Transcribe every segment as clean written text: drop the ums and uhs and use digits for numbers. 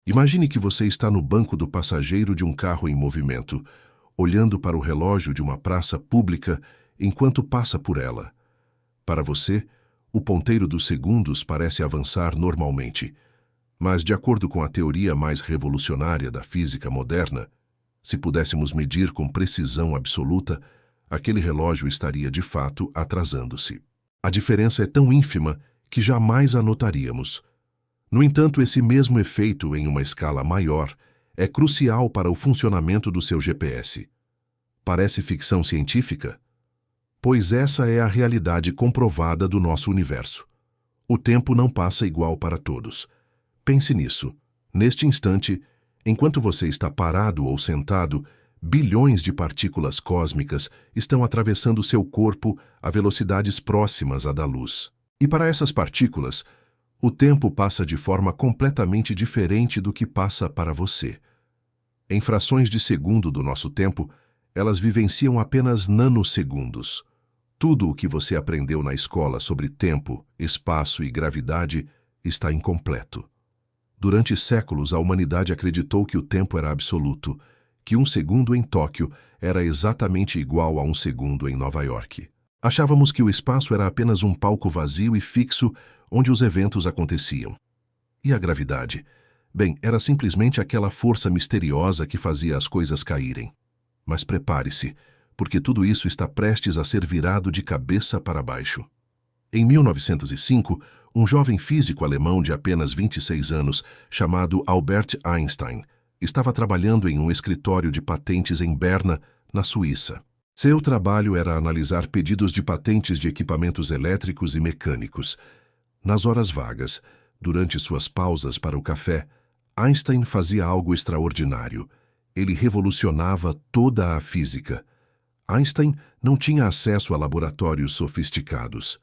Imagine que você está no banco do passageiro de um carro em movimento, olhando para o relógio de uma praça pública enquanto passa por ela. Para você, o ponteiro dos segundos parece avançar normalmente, mas de acordo com a teoria mais revolucionária da física moderna, se pudéssemos medir com precisão absoluta, aquele relógio estaria de fato atrasando-se. A diferença é tão ínfima que jamais a notaríamos. No entanto, esse mesmo efeito em uma escala maior é crucial para o funcionamento do seu GPS. Parece ficção científica? Pois essa é a realidade comprovada do nosso universo. O tempo não passa igual para todos. Pense nisso. Neste instante, enquanto você está parado ou sentado, bilhões de partículas cósmicas estão atravessando seu corpo a velocidades próximas à da luz. E para essas partículas, o tempo passa de forma completamente diferente do que passa para você. Em frações de segundo do nosso tempo, elas vivenciam apenas nanosegundos. Tudo o que você aprendeu na escola sobre tempo, espaço e gravidade está incompleto. Durante séculos, a humanidade acreditou que o tempo era absoluto, que um segundo em Tóquio era exatamente igual a um segundo em Nova York. Achávamos que o espaço era apenas um palco vazio e fixo onde os eventos aconteciam. E a gravidade? Bem, era simplesmente aquela força misteriosa que fazia as coisas caírem. Mas prepare-se, porque tudo isso está prestes a ser virado de cabeça para baixo. Em 1905, um jovem físico alemão de apenas 26 anos, chamado Albert Einstein, estava trabalhando em um escritório de patentes em Berna, na Suíça. Seu trabalho era analisar pedidos de patentes de equipamentos elétricos e mecânicos. Nas horas vagas, durante suas pausas para o café, Einstein fazia algo extraordinário. Ele revolucionava toda a física. Einstein não tinha acesso a laboratórios sofisticados.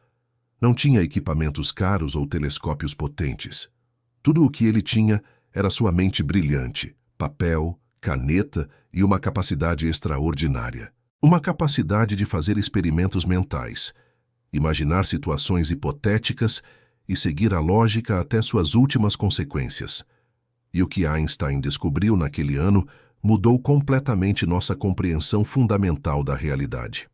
Não tinha equipamentos caros ou telescópios potentes. Tudo o que ele tinha era sua mente brilhante, papel, caneta e uma capacidade extraordinária. Uma capacidade de fazer experimentos mentais, imaginar situações hipotéticas e seguir a lógica até suas últimas consequências. E o que Einstein descobriu naquele ano mudou completamente nossa compreensão fundamental da realidade.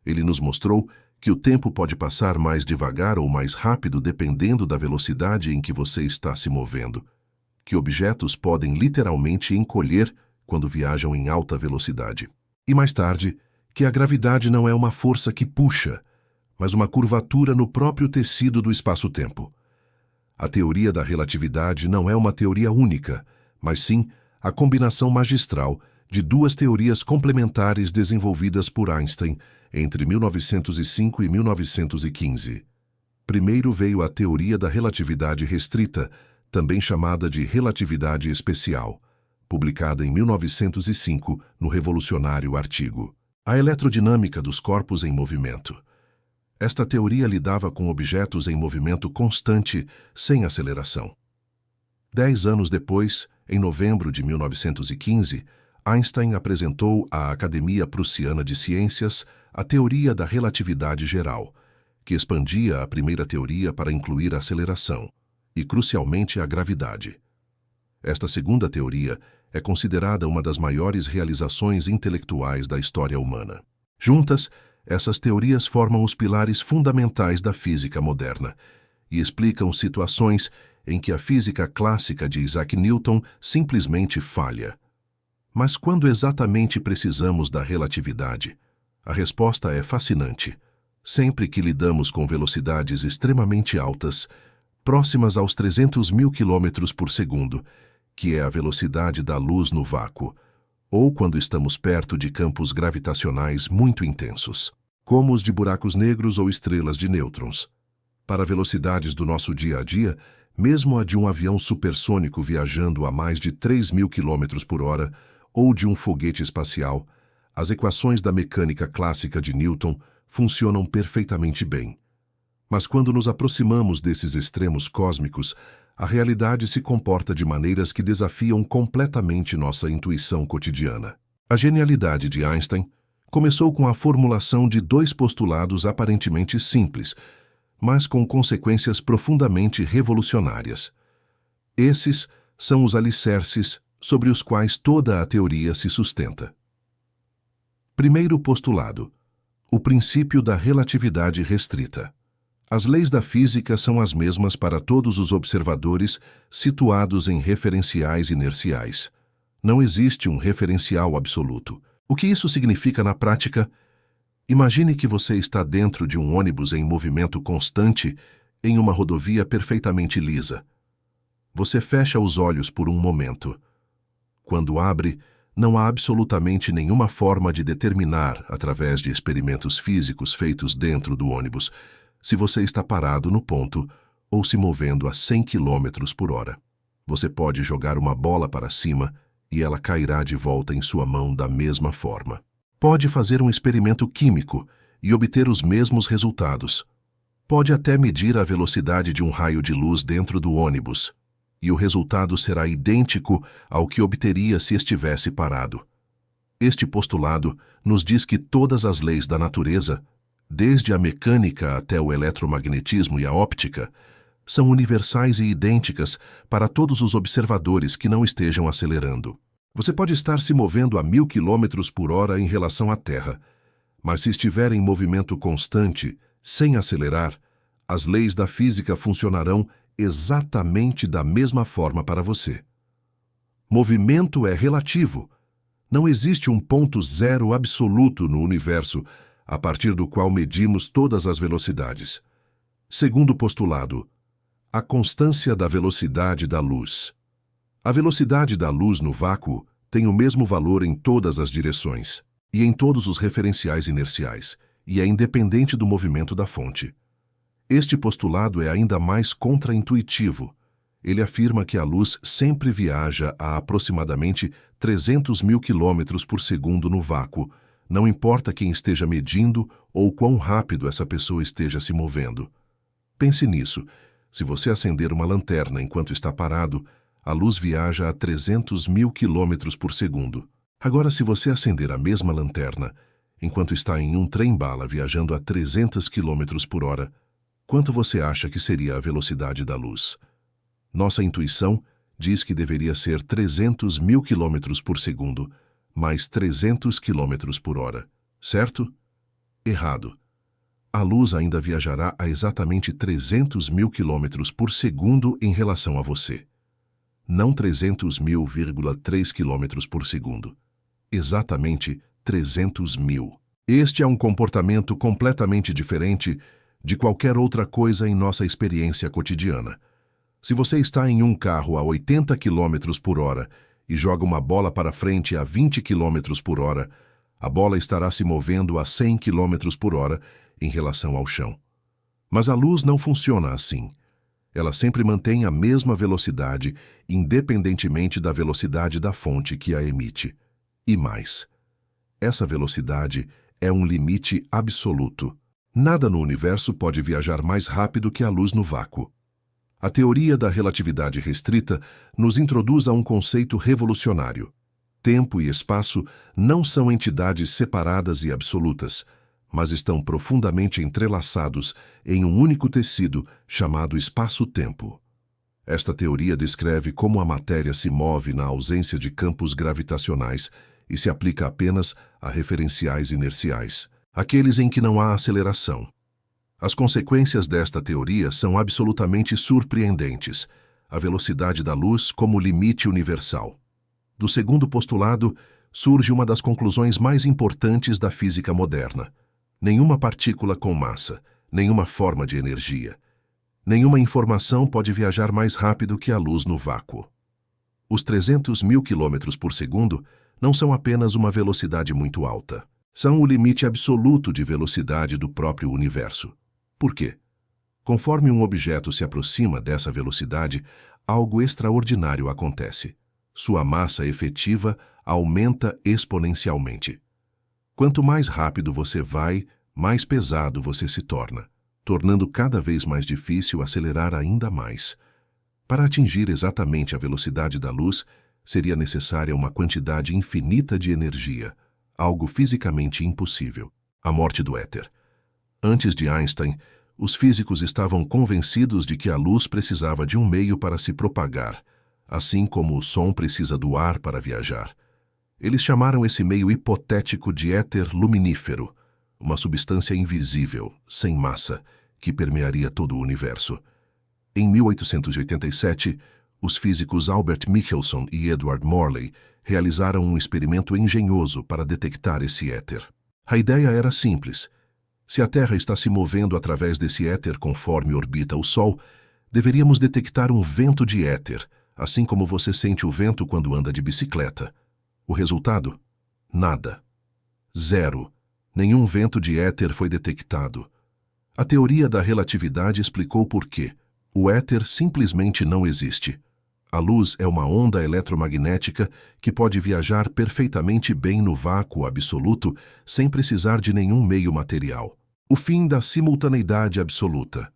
Ele nos mostrou que o tempo pode passar mais devagar ou mais rápido dependendo da velocidade em que você está se movendo, que objetos podem literalmente encolher quando viajam em alta velocidade. E mais tarde, que a gravidade não é uma força que puxa, mas uma curvatura no próprio tecido do espaço-tempo. A teoria da relatividade não é uma teoria única, mas sim a combinação magistral de duas teorias complementares desenvolvidas por Einstein entre 1905 e 1915. Primeiro veio a teoria da relatividade restrita, também chamada de relatividade especial, publicada em 1905 no revolucionário artigo A Eletrodinâmica dos Corpos em Movimento. Esta teoria lidava com objetos em movimento constante, sem aceleração. 10 anos depois, em novembro de 1915, Einstein apresentou à Academia Prussiana de Ciências a teoria da relatividade geral, que expandia a primeira teoria para incluir a aceleração e, crucialmente, a gravidade. Esta segunda teoria é considerada uma das maiores realizações intelectuais da história humana. Juntas, essas teorias formam os pilares fundamentais da física moderna e explicam situações em que a física clássica de Isaac Newton simplesmente falha. Mas quando exatamente precisamos da relatividade? A resposta é fascinante. Sempre que lidamos com velocidades extremamente altas, próximas aos 300.000 km por segundo, que é a velocidade da luz no vácuo, ou quando estamos perto de campos gravitacionais muito intensos, como os de buracos negros ou estrelas de nêutrons. Para velocidades do nosso dia a dia, mesmo a de um avião supersônico viajando a mais de 3.000 km por hora, ou de um foguete espacial, as equações da mecânica clássica de Newton funcionam perfeitamente bem. Mas quando nos aproximamos desses extremos cósmicos, a realidade se comporta de maneiras que desafiam completamente nossa intuição cotidiana. A genialidade de Einstein começou com a formulação de dois postulados aparentemente simples, mas com consequências profundamente revolucionárias. Esses são os alicerces sobre os quais toda a teoria se sustenta. Primeiro postulado: o princípio da relatividade restrita. As leis da física são as mesmas para todos os observadores situados em referenciais inerciais. Não existe um referencial absoluto. O que isso significa na prática? Imagine que você está dentro de um ônibus em movimento constante em uma rodovia perfeitamente lisa. Você fecha os olhos por um momento. Quando abre, não há absolutamente nenhuma forma de determinar, através de experimentos físicos feitos dentro do ônibus, se você está parado no ponto ou se movendo a 100 km por hora. Você pode jogar uma bola para cima e ela cairá de volta em sua mão da mesma forma. Pode fazer um experimento químico e obter os mesmos resultados. Pode até medir a velocidade de um raio de luz dentro do ônibus, e o resultado será idêntico ao que obteria se estivesse parado. Este postulado nos diz que todas as leis da natureza, desde a mecânica até o eletromagnetismo e a óptica, são universais e idênticas para todos os observadores que não estejam acelerando. Você pode estar se movendo a 1000 km por hora em relação à Terra, mas se estiver em movimento constante, sem acelerar, as leis da física funcionarão exatamente da mesma forma para você. Movimento é relativo. Não existe um ponto zero absoluto no universo a partir do qual medimos todas as velocidades. Segundo postulado: a constância da velocidade da luz. A velocidade da luz no vácuo tem o mesmo valor em todas as direções e em todos os referenciais inerciais, e é independente do movimento da fonte. Este postulado é ainda mais contraintuitivo. Ele afirma que a luz sempre viaja a aproximadamente 300 mil quilômetros por segundo no vácuo, não importa quem esteja medindo ou quão rápido essa pessoa esteja se movendo. Pense nisso. Se você acender uma lanterna enquanto está parado, a luz viaja a 300 mil quilômetros por segundo. Agora, se você acender a mesma lanterna enquanto está em um trem-bala viajando a 300 quilômetros por hora, quanto você acha que seria a velocidade da luz? Nossa intuição diz que deveria ser 300 mil quilômetros por segundo, mais 300 quilômetros por hora, certo? Errado. A luz ainda viajará a exatamente 300 mil quilômetros por segundo em relação a você. Não 300.000,3 quilômetros por segundo. Exatamente 300 mil. Este é um comportamento completamente diferente de qualquer outra coisa em nossa experiência cotidiana. Se você está em um carro a 80 km por hora e joga uma bola para frente a 20 km por hora, a bola estará se movendo a 100 km por hora em relação ao chão. Mas a luz não funciona assim. Ela sempre mantém a mesma velocidade, independentemente da velocidade da fonte que a emite. E mais, essa velocidade é um limite absoluto. Nada no universo pode viajar mais rápido que a luz no vácuo. A teoria da relatividade restrita nos introduz a um conceito revolucionário. Tempo e espaço não são entidades separadas e absolutas, mas estão profundamente entrelaçados em um único tecido chamado espaço-tempo. Esta teoria descreve como a matéria se move na ausência de campos gravitacionais e se aplica apenas a referenciais inerciais, aqueles em que não há aceleração. As consequências desta teoria são absolutamente surpreendentes. A velocidade da luz como limite universal. Do segundo postulado, surge uma das conclusões mais importantes da física moderna. Nenhuma partícula com massa, nenhuma forma de energia, nenhuma informação pode viajar mais rápido que a luz no vácuo. Os 300 mil quilômetros por segundo não são apenas uma velocidade muito alta. São o limite absoluto de velocidade do próprio universo. Por quê? Conforme um objeto se aproxima dessa velocidade, algo extraordinário acontece. Sua massa efetiva aumenta exponencialmente. Quanto mais rápido você vai, mais pesado você se torna, tornando cada vez mais difícil acelerar ainda mais. Para atingir exatamente a velocidade da luz, seria necessária uma quantidade infinita de energia, algo fisicamente impossível. A morte do éter. Antes de Einstein, os físicos estavam convencidos de que a luz precisava de um meio para se propagar, assim como o som precisa do ar para viajar. Eles chamaram esse meio hipotético de éter luminífero, uma substância invisível, sem massa, que permearia todo o universo. Em 1887, os físicos Albert Michelson e Edward Morley realizaram um experimento engenhoso para detectar esse éter. A ideia era simples. Se a Terra está se movendo através desse éter conforme orbita o Sol, deveríamos detectar um vento de éter, assim como você sente o vento quando anda de bicicleta. O resultado? Nada. Zero. Nenhum vento de éter foi detectado. A teoria da relatividade explicou por quê. O éter simplesmente não existe. A luz é uma onda eletromagnética que pode viajar perfeitamente bem no vácuo absoluto sem precisar de nenhum meio material. O fim da simultaneidade absoluta.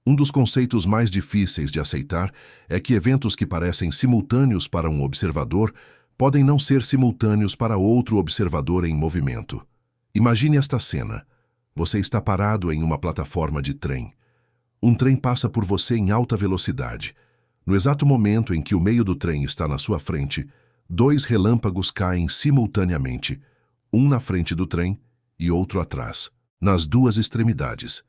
Um dos conceitos mais difíceis de aceitar é que eventos que parecem simultâneos para um observador podem não ser simultâneos para outro observador em movimento. Imagine esta cena. Você está parado em uma plataforma de trem. Um trem passa por você em alta velocidade. No exato momento em que o meio do trem está na sua frente, 2 relâmpagos caem simultaneamente, um na frente do trem e outro atrás, nas duas extremidades.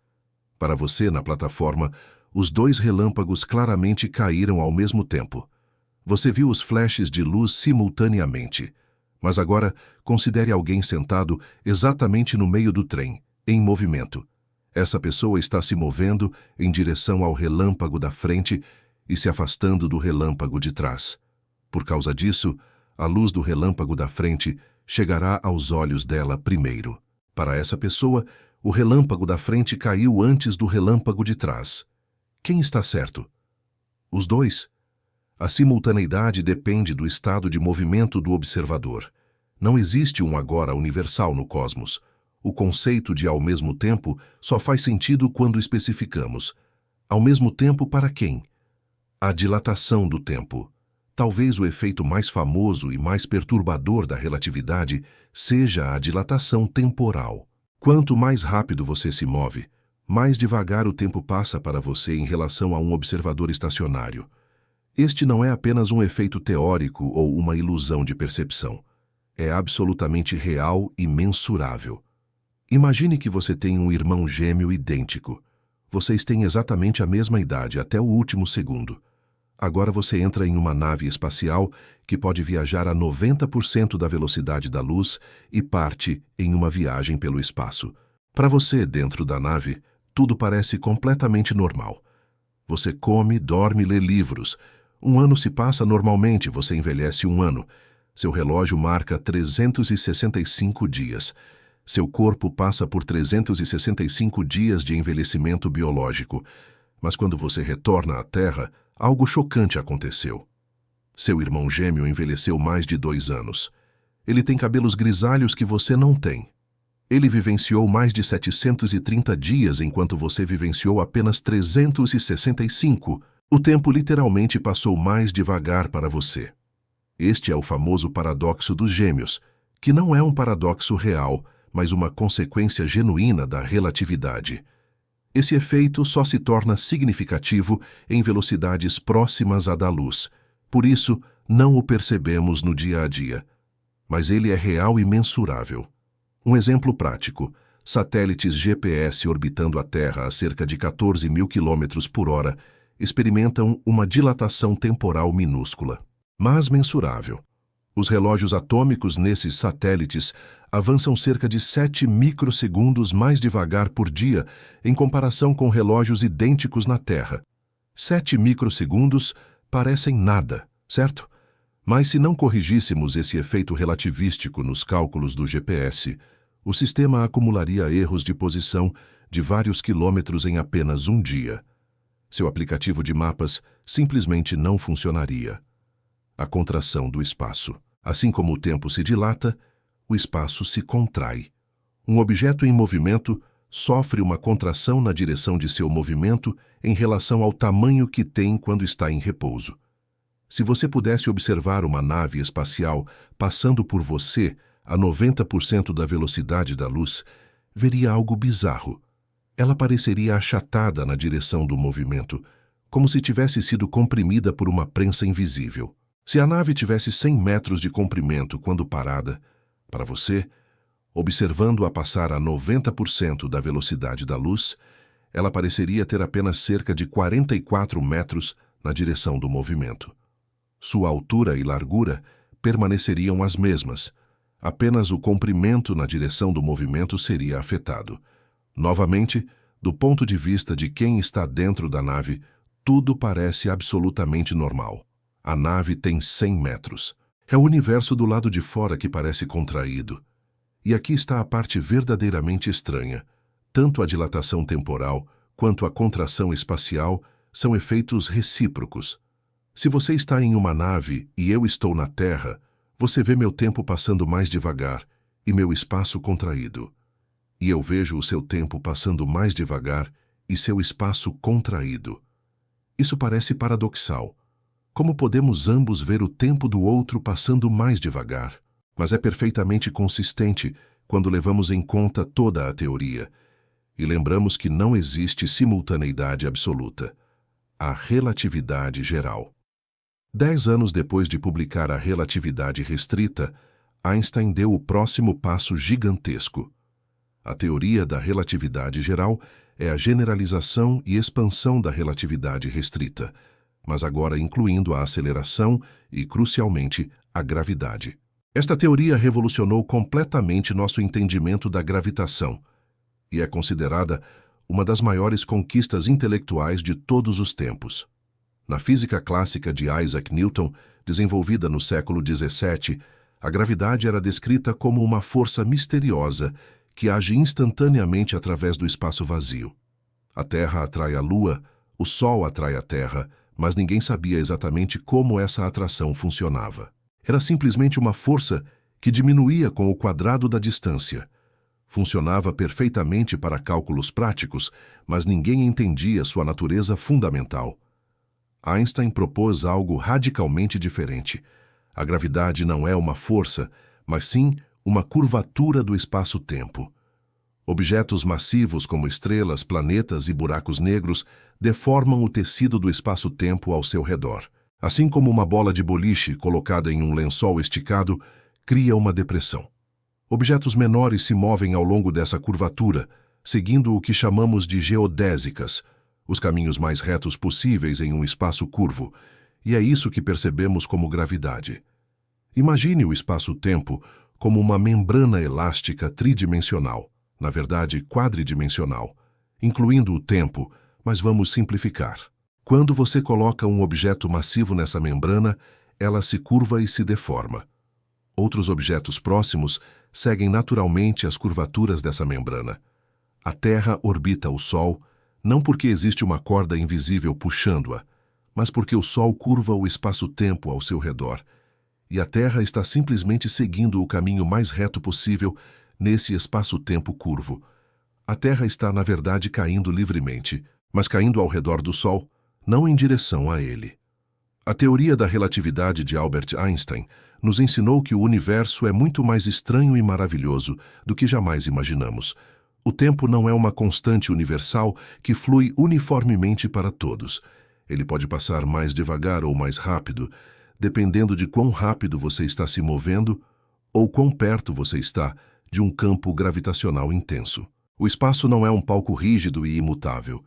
Para você, na plataforma, os 2 relâmpagos claramente caíram ao mesmo tempo. Você viu os flashes de luz simultaneamente. Mas agora, considere alguém sentado exatamente no meio do trem, em movimento. Essa pessoa está se movendo em direção ao relâmpago da frente e se afastando do relâmpago de trás. Por causa disso, a luz do relâmpago da frente chegará aos olhos dela primeiro. Para essa pessoa, o relâmpago da frente caiu antes do relâmpago de trás. Quem está certo? Os 2? A simultaneidade depende do estado de movimento do observador. Não existe um agora universal no cosmos. O conceito de ao mesmo tempo só faz sentido quando especificamos. Ao mesmo tempo para quem? A dilatação do tempo. Talvez o efeito mais famoso e mais perturbador da relatividade seja a dilatação temporal. Quanto mais rápido você se move, mais devagar o tempo passa para você em relação a um observador estacionário. Este não é apenas um efeito teórico ou uma ilusão de percepção. É absolutamente real e mensurável. Imagine que você tem um irmão gêmeo idêntico. Vocês têm exatamente a mesma idade até o último segundo. Agora você entra em uma nave espacial que pode viajar a 90% da velocidade da luz e parte em uma viagem pelo espaço. Para você, dentro da nave, tudo parece completamente normal. Você come, dorme e lê livros. Um ano se passa normalmente, você envelhece 1 ano. Seu relógio marca 365 dias. Seu corpo passa por 365 dias de envelhecimento biológico. Mas quando você retorna à Terra, algo chocante aconteceu. Seu irmão gêmeo envelheceu mais de 2 anos. Ele tem cabelos grisalhos que você não tem. Ele vivenciou mais de 730 dias enquanto você vivenciou apenas 365. O tempo literalmente passou mais devagar para você. Este é o famoso paradoxo dos gêmeos, que não é um paradoxo real, mas uma consequência genuína da relatividade. Esse efeito só se torna significativo em velocidades próximas à da luz. Por isso, não o percebemos no dia a dia. Mas ele é real e mensurável. Um exemplo prático: satélites GPS orbitando a Terra a cerca de 14 mil quilômetros por hora experimentam uma dilatação temporal minúscula, mas mensurável. Os relógios atômicos nesses satélites avançam cerca de 7 microsegundos mais devagar por dia em comparação com relógios idênticos na Terra. 7 microsegundos parecem nada, certo? Mas se não corrigíssemos esse efeito relativístico nos cálculos do GPS, o sistema acumularia erros de posição de vários quilômetros em apenas um dia. Seu aplicativo de mapas simplesmente não funcionaria. A contração do espaço. Assim como o tempo se dilata, o espaço se contrai. Um objeto em movimento sofre uma contração na direção de seu movimento em relação ao tamanho que tem quando está em repouso. Se você pudesse observar uma nave espacial passando por você a 90% da velocidade da luz, veria algo bizarro. Ela pareceria achatada na direção do movimento, como se tivesse sido comprimida por uma prensa invisível. Se a nave tivesse 100 metros de comprimento quando parada, para você, observando-a passar a 90% da velocidade da luz, ela pareceria ter apenas cerca de 44 metros na direção do movimento. Sua altura e largura permaneceriam as mesmas, apenas o comprimento na direção do movimento seria afetado. Novamente, do ponto de vista de quem está dentro da nave, tudo parece absolutamente normal. A nave tem 100 metros. É o universo do lado de fora que parece contraído. E aqui está a parte verdadeiramente estranha. Tanto a dilatação temporal quanto a contração espacial são efeitos recíprocos. Se você está em uma nave e eu estou na Terra, você vê meu tempo passando mais devagar e meu espaço contraído. E eu vejo o seu tempo passando mais devagar e seu espaço contraído. Isso parece paradoxal. Como podemos ambos ver o tempo do outro passando mais devagar? Mas é perfeitamente consistente quando levamos em conta toda a teoria. E lembramos que não existe simultaneidade absoluta. Há relatividade geral. 10 anos depois de publicar a relatividade restrita, Einstein deu o próximo passo gigantesco. A teoria da relatividade geral é a generalização e expansão da relatividade restrita, mas agora incluindo a aceleração e, crucialmente, a gravidade. Esta teoria revolucionou completamente nosso entendimento da gravitação e é considerada uma das maiores conquistas intelectuais de todos os tempos. Na física clássica de Isaac Newton, desenvolvida no século XVII, a gravidade era descrita como uma força misteriosa que age instantaneamente através do espaço vazio. A Terra atrai a Lua, o Sol atrai a Terra, mas ninguém sabia exatamente como essa atração funcionava. Era simplesmente uma força que diminuía com o quadrado da distância. Funcionava perfeitamente para cálculos práticos, mas ninguém entendia sua natureza fundamental. Einstein propôs algo radicalmente diferente. A gravidade não é uma força, mas sim uma curvatura do espaço-tempo. Objetos massivos como estrelas, planetas e buracos negros deformam o tecido do espaço-tempo ao seu redor. Assim como uma bola de boliche colocada em um lençol esticado cria uma depressão. Objetos menores se movem ao longo dessa curvatura, seguindo o que chamamos de geodésicas, os caminhos mais retos possíveis em um espaço curvo, e é isso que percebemos como gravidade. Imagine o espaço-tempo como uma membrana elástica tridimensional, na verdade quadridimensional, incluindo o tempo, mas vamos simplificar. Quando você coloca um objeto massivo nessa membrana, ela se curva e se deforma. Outros objetos próximos seguem naturalmente as curvaturas dessa membrana. A Terra orbita o Sol, não porque existe uma corda invisível puxando-a, mas porque o Sol curva o espaço-tempo ao seu redor, e a Terra está simplesmente seguindo o caminho mais reto possível nesse espaço-tempo curvo. A Terra está, na verdade, caindo livremente, mas caindo ao redor do Sol, não em direção a ele. A teoria da relatividade de Albert Einstein nos ensinou que o universo é muito mais estranho e maravilhoso do que jamais imaginamos. O tempo não é uma constante universal que flui uniformemente para todos. Ele pode passar mais devagar ou mais rápido, dependendo de quão rápido você está se movendo ou quão perto você está de um campo gravitacional intenso. O espaço não é um palco rígido e imutável.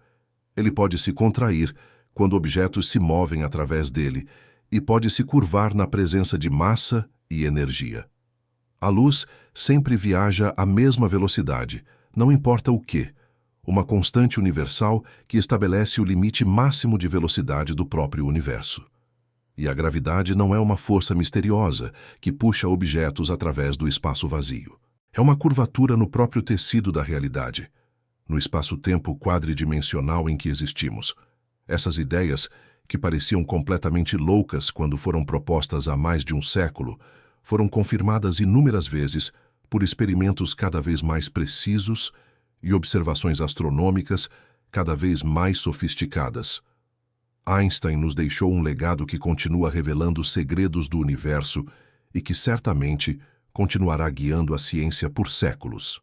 Ele pode se contrair quando objetos se movem através dele e pode se curvar na presença de massa e energia. A luz sempre viaja à mesma velocidade, não importa o quê, uma constante universal que estabelece o limite máximo de velocidade do próprio universo. E a gravidade não é uma força misteriosa que puxa objetos através do espaço vazio. É uma curvatura no próprio tecido da realidade, no espaço-tempo quadridimensional em que existimos. Essas ideias, que pareciam completamente loucas quando foram propostas há mais de um século, foram confirmadas inúmeras vezes por experimentos cada vez mais precisos e observações astronômicas cada vez mais sofisticadas. Einstein nos deixou um legado que continua revelando os segredos do universo e que certamente continuará guiando a ciência por séculos.